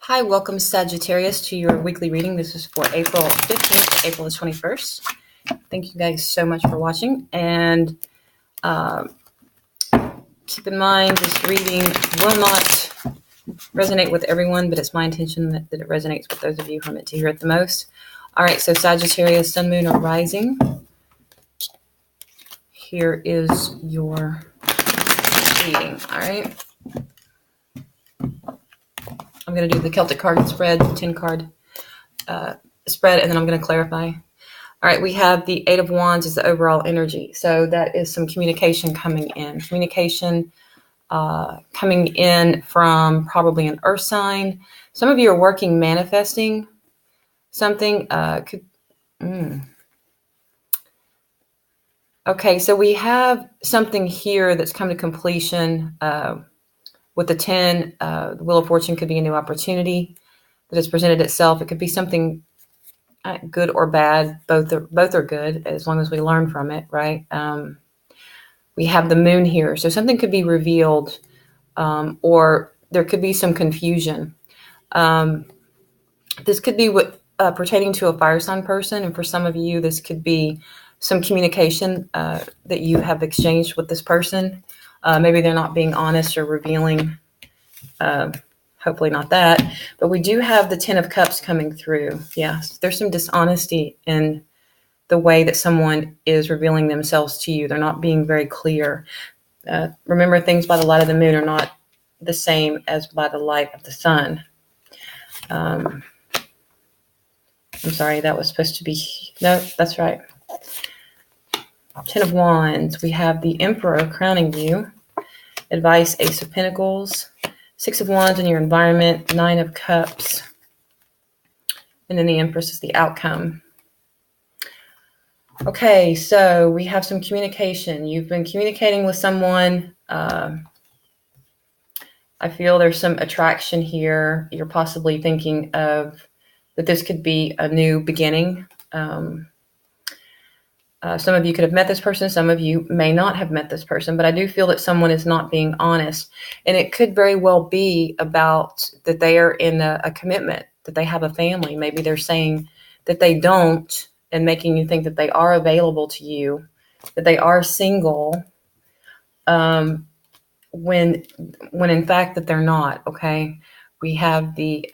Hi, welcome Sagittarius to your weekly reading. This is for April 15th to April the 21st. Thank you guys so much for watching. And keep in mind, this reading will not resonate with everyone, but it's my intention that it resonates with those of you who are meant to hear it the most. All right, so Sagittarius, Sun, Moon, or Rising. Here is your reading, all right? I'm going to do the Celtic card spread, 10 card spread, and then I'm going to clarify. All right, we have the Eight of Wands as the overall energy. So that is some communication coming in. Communication coming in from probably an earth sign. Some of you are working, manifesting something. Okay, so we have something here that's come to completion. With the 10, the Wheel of Fortune could be a new opportunity that has presented itself. It could be something good or bad. Both are good as long as we learn from it, right? We have the Moon here. So something could be revealed, or there could be some confusion. This could be pertaining to a fire sign person. And for some of you, this could be some communication that you have exchanged with this person. Maybe they're not being honest or revealing. Hopefully not that. But we do have the 10 of Cups coming through. Yes, there's some dishonesty in the way that someone is revealing themselves to you. They're not being very clear. Remember, things by the light of the moon are not the same as by the light of the sun. I'm sorry, that was supposed to be... No, that's right. 10 of Wands. We have the Emperor crowning you. Advice, Ace of Pentacles. 6 of Wands in your environment. 9 of Cups. And then the Empress is the outcome. Okay, so we have some communication. You've been communicating with someone. I feel there's some attraction here. You're possibly thinking of that this could be a new beginning. Some of you could have met this person. Some of you may not have met this person. But I do feel that someone is not being honest. And it could very well be about that they are in a commitment, that they have a family. Maybe they're saying that they don't, and making you think that they are available to you, that they are single, when in fact that they're not. Okay, we have the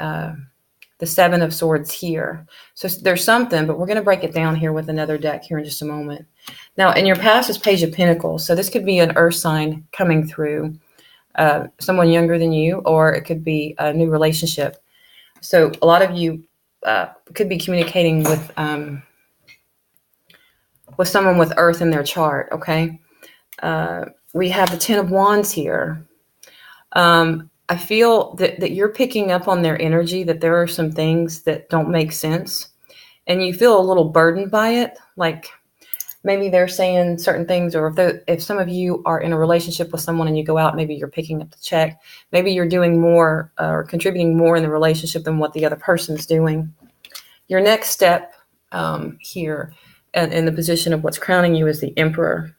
7 of Swords here. So there's something, but we're going to break it down here with another deck here in just a moment. Now, in your past is Page of Pentacles. So this could be an earth sign coming through, someone younger than you, or it could be a new relationship. So a lot of you could be communicating with someone with earth in their chart, okay? We have the 10 of Wands here. I feel that you're picking up on their energy, that there are some things that don't make sense, and you feel a little burdened by it. Like maybe they're saying certain things, or if some of you are in a relationship with someone and you go out, maybe you're picking up the check. Maybe you're doing more or contributing more in the relationship than what the other person's doing. Your next step here in the position of what's crowning you is the Emperor.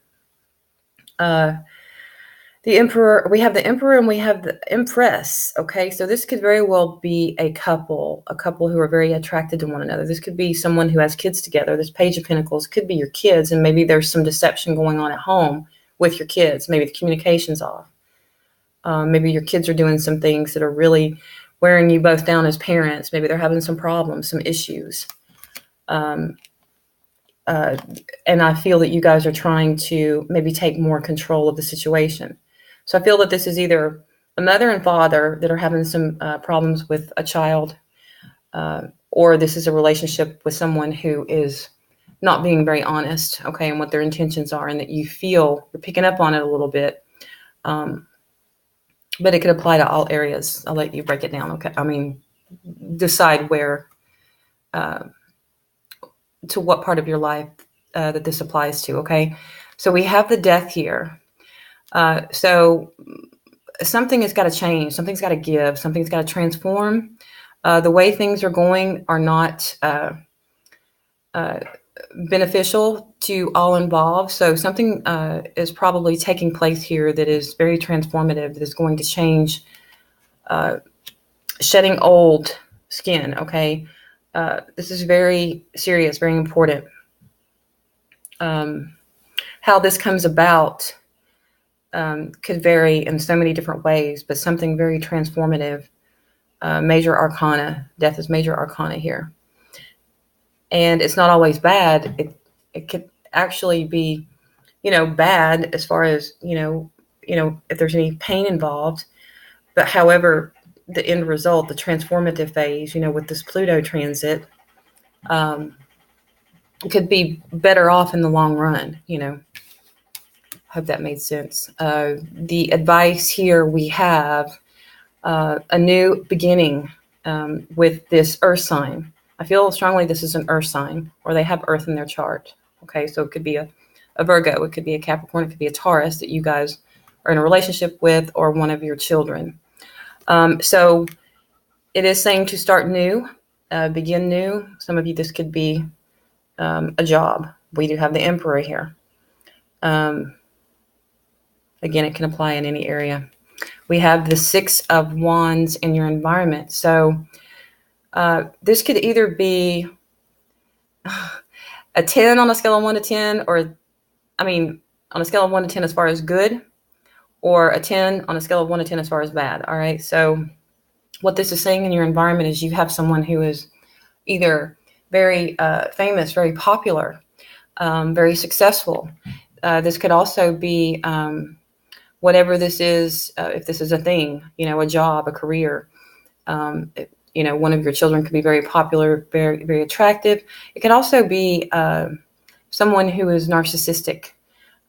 The Emperor, we have the Emperor and we have the Empress. Okay, so this could very well be a couple who are very attracted to one another. This could be someone who has kids together. This Page of Pentacles could be your kids, and maybe there's some deception going on at home with your kids. Maybe the communication's off. Maybe your kids are doing some things that are really wearing you both down as parents. Maybe they're having some problems, some issues. And I feel that you guys are trying to maybe take more control of the situation. So I feel that this is either a mother and father that are having some problems with a child, or this is a relationship with someone who is not being very honest, okay, and what their intentions are, and that you feel you're picking up on it a little bit. But it could apply to all areas. I'll let you break it down, okay? I mean, decide where, to what part of your life that this applies to, okay? So we have the Death here. So something has got to change. Something's got to give. Something's got to transform. The way things are going are not beneficial to all involved. So something is probably taking place here that is very transformative, that is going to change shedding old skin, okay? This is very serious, very important. How this comes about could vary in so many different ways, but something very transformative. Major arcana. Death is major arcana here. And it's not always bad. It could actually be, bad as far as, if there's any pain involved. But however, the end result, the transformative phase, with this Pluto transit, could be better off in the long run, Hope that made sense. The advice here, we have a new beginning with this earth sign. I feel strongly this is an earth sign, or they have earth in their chart. Okay, so it could be a Virgo, it could be a Capricorn, it could be a Taurus that you guys are in a relationship with, or one of your children. So it is saying to start new, begin new. Some of you, this could be a job. We do have the Emperor here. Again, it can apply in any area. We have the Six of Wands in your environment. So this could either be a 10 on a scale of 1 to 10, or, on a scale of 1 to 10 as far as good, or a 10 on a scale of 1 to 10 as far as bad. All right. So what this is saying in your environment is you have someone who is either very famous, very popular, very successful. This could also be whatever this is, if this is a thing, a job, a career. One of your children could be very popular, very, very attractive. It could also be someone who is narcissistic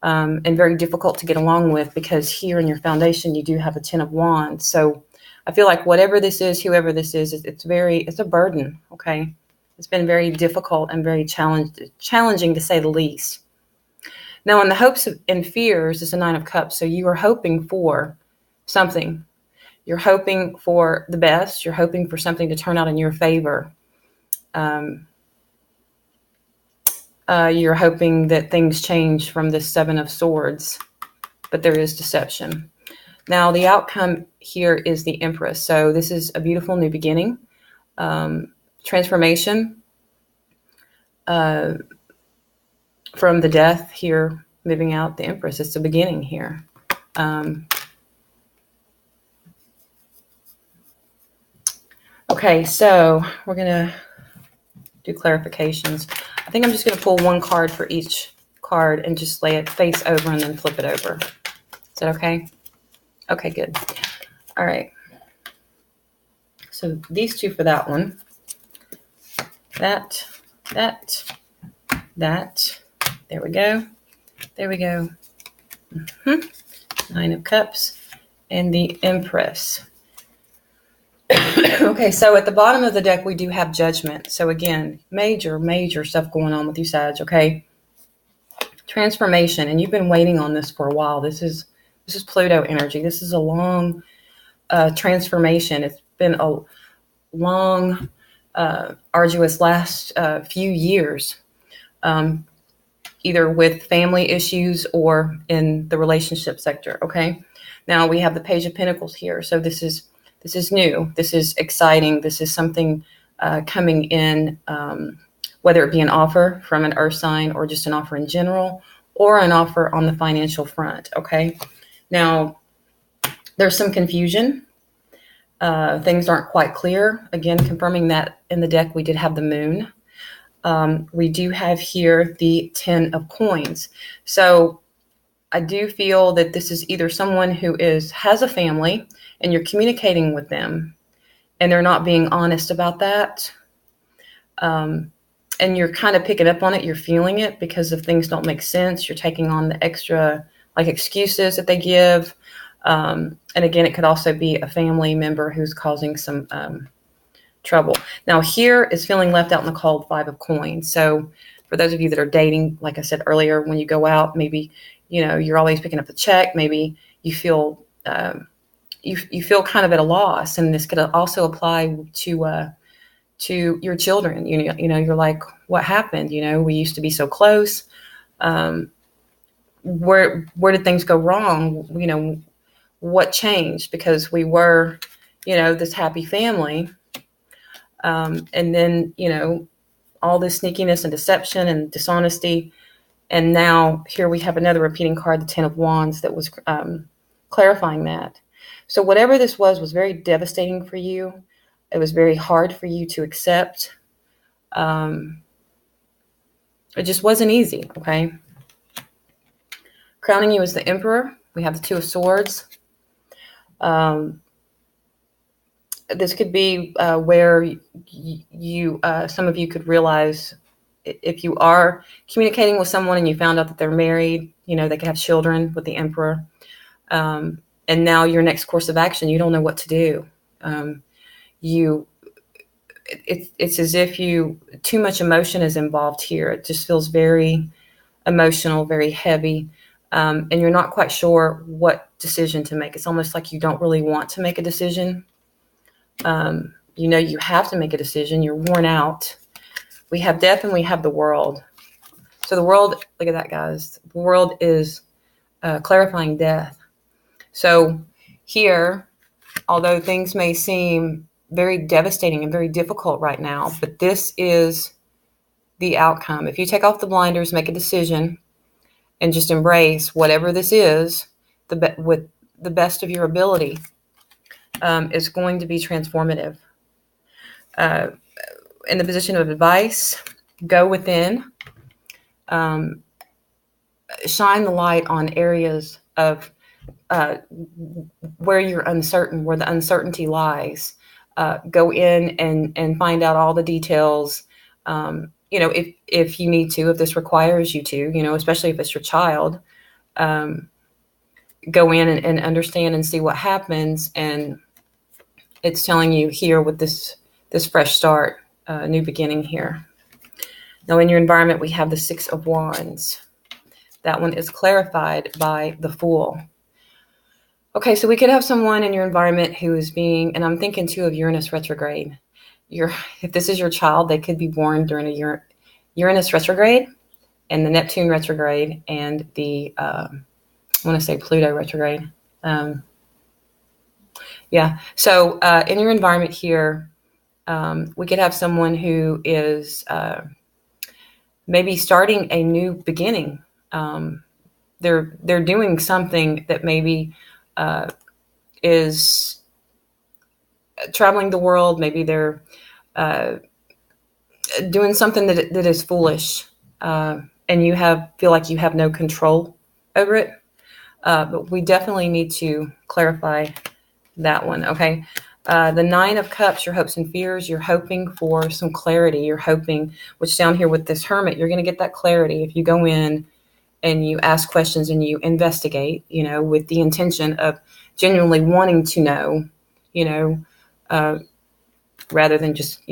and very difficult to get along with, because here in your foundation, you do have a 10 of Wands. So I feel like whatever this is, whoever this is, it's a burden. Okay. It's been very difficult and very challenging to say the least. Now, in the hopes and fears is a 9 of Cups. So you are hoping for something. You're hoping for the best. You're hoping for something to turn out in your favor. You're hoping that things change from the 7 of Swords, but there is deception. Now, the outcome here is the Empress. So this is a beautiful new beginning, transformation. From the Death here, moving out the Empress. It's the beginning here. Okay, so we're going to do clarifications. I think I'm just going to pull one card for each card and just lay it face over and then flip it over. Is that okay? Okay, good. All right. So these two for that one. That. There we go. There we go. 9 of Cups and the Empress. Okay, so at the bottom of the deck, we do have Judgment. So again, major stuff going on with you, Sag, okay? Transformation, and you've been waiting on this for a while. This is Pluto energy. This is a long transformation. It's been a long, arduous last few years. Either with family issues or in the relationship sector, okay? Now we have the Page of Pentacles here. So this is new. This is exciting. This is something coming in, whether it be an offer from an earth sign or just an offer in general, or an offer on the financial front, okay? Now, there's some confusion. Things aren't quite clear. Again, confirming that in the deck, we did have the Moon. We do have here the 10 of Coins. So I do feel that this is either someone who has a family and you're communicating with them and they're not being honest about that. And you're kind of picking up on it. You're feeling it because if things don't make sense, you're taking on the extra excuses that they give. And again, it could also be a family member who's causing some trouble. Now here is feeling left out in the cold, 5 of Coins. So for those of you that are dating, like I said earlier, when you go out, maybe, you're always picking up the check. Maybe you feel, you feel kind of at a loss. And this could also apply to your children. You're like, what happened? We used to be so close. Where did things go wrong? What changed? Because we were, this happy family. And then, all this sneakiness and deception and dishonesty. And now here we have another repeating card, the Ten of Wands, that was clarifying that. So whatever this was very devastating for you. It was very hard for you to accept. It just wasn't easy, okay? Crowning you as the Emperor, we have the Two of Swords. This could be where you some of you could realize if you are communicating with someone and you found out that they're married, they could have children with the Emperor. And now your next course of action, you don't know what to do. It's as if too much emotion is involved here. It just feels very emotional, very heavy. And you're not quite sure what decision to make. It's almost like you don't really want to make a decision. You have to make a decision. You're worn out. We have death and we have the world. So the world, look at that, guys. The world is clarifying death. So here, although things may seem very devastating and very difficult right now, but this is the outcome. If you take off the blinders, make a decision, and just embrace whatever this is with the best of your ability, is going to be transformative. In the position of advice, go within, shine the light on areas of where you're uncertain, where the uncertainty lies. Go in and find out all the details. If you need to, if this requires you to, especially if it's your child, go in and understand and see what happens. And it's telling you here with this fresh start, new beginning here. Now in your environment, we have the Six of Wands. That one is clarified by the Fool. Okay, so we could have someone in your environment who is being, and I'm thinking too of Uranus retrograde. If this is your child, they could be born during a Uranus retrograde and the Neptune retrograde and the, I want to say Pluto retrograde. So in your environment here, we could have someone who is maybe starting a new beginning. They're doing something that maybe is traveling the world. Maybe they're doing something that is foolish, and you feel like you have no control over it. But we definitely need to clarify that one. Okay. The Nine of Cups, your hopes and fears, you're hoping for some clarity. You're hoping, which down here with this Hermit, you're going to get that clarity if you go in and you ask questions and you investigate, with the intention of genuinely wanting to know, rather than just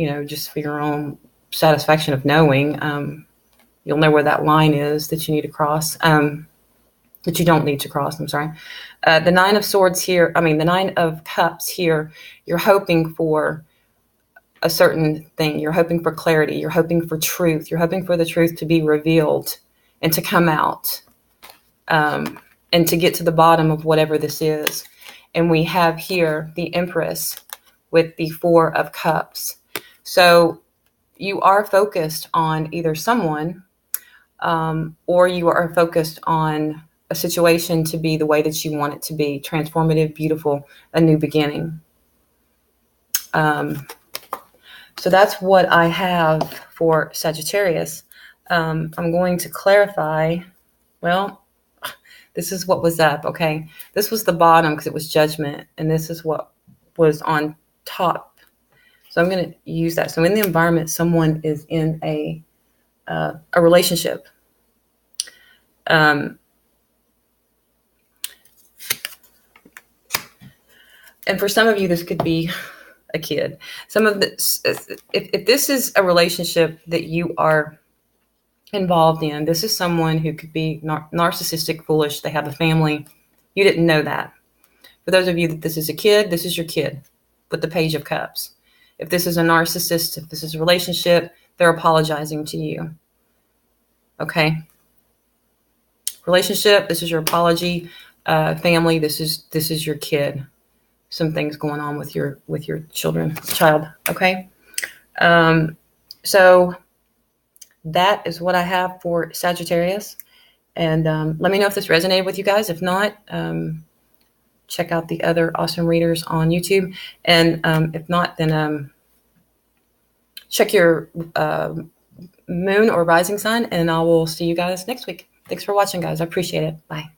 for your own satisfaction of knowing. You'll know where that line is that you need to cross, that you don't need to cross. I'm sorry. The Nine of Swords here, the Nine of Cups here, you're hoping for a certain thing. You're hoping for clarity. You're hoping for truth. You're hoping for the truth to be revealed and to come out, and to get to the bottom of whatever this is. And we have here the Empress with the Four of Cups. So you are focused on either someone, or you are focused on a situation to be the way that you want it to be, transformative, beautiful, a new beginning. So that's what I have for Sagittarius. I'm going to clarify, this is what was up, okay? This was the bottom because it was Judgment, and this is what was on top. So I'm going to use that. So in the environment, someone is in a relationship. And for some of you, this could be a kid. Some of this, if this is a relationship that you are involved in, this is someone who could be narcissistic, foolish. They have a family. You didn't know that. For those of you that this is a kid, this is your kid with the Page of Cups. If this is a narcissist, if this is a relationship, they're apologizing to you. Okay. Relationship, this is your apology. Family, this is your kid. some things going on with your child. Okay. So that is what I have for Sagittarius. And let me know if this resonated with you guys. If not, check out the other awesome readers on YouTube. And if not, then check your moon or rising sign, and I will see you guys next week. Thanks for watching, guys. I appreciate it. Bye.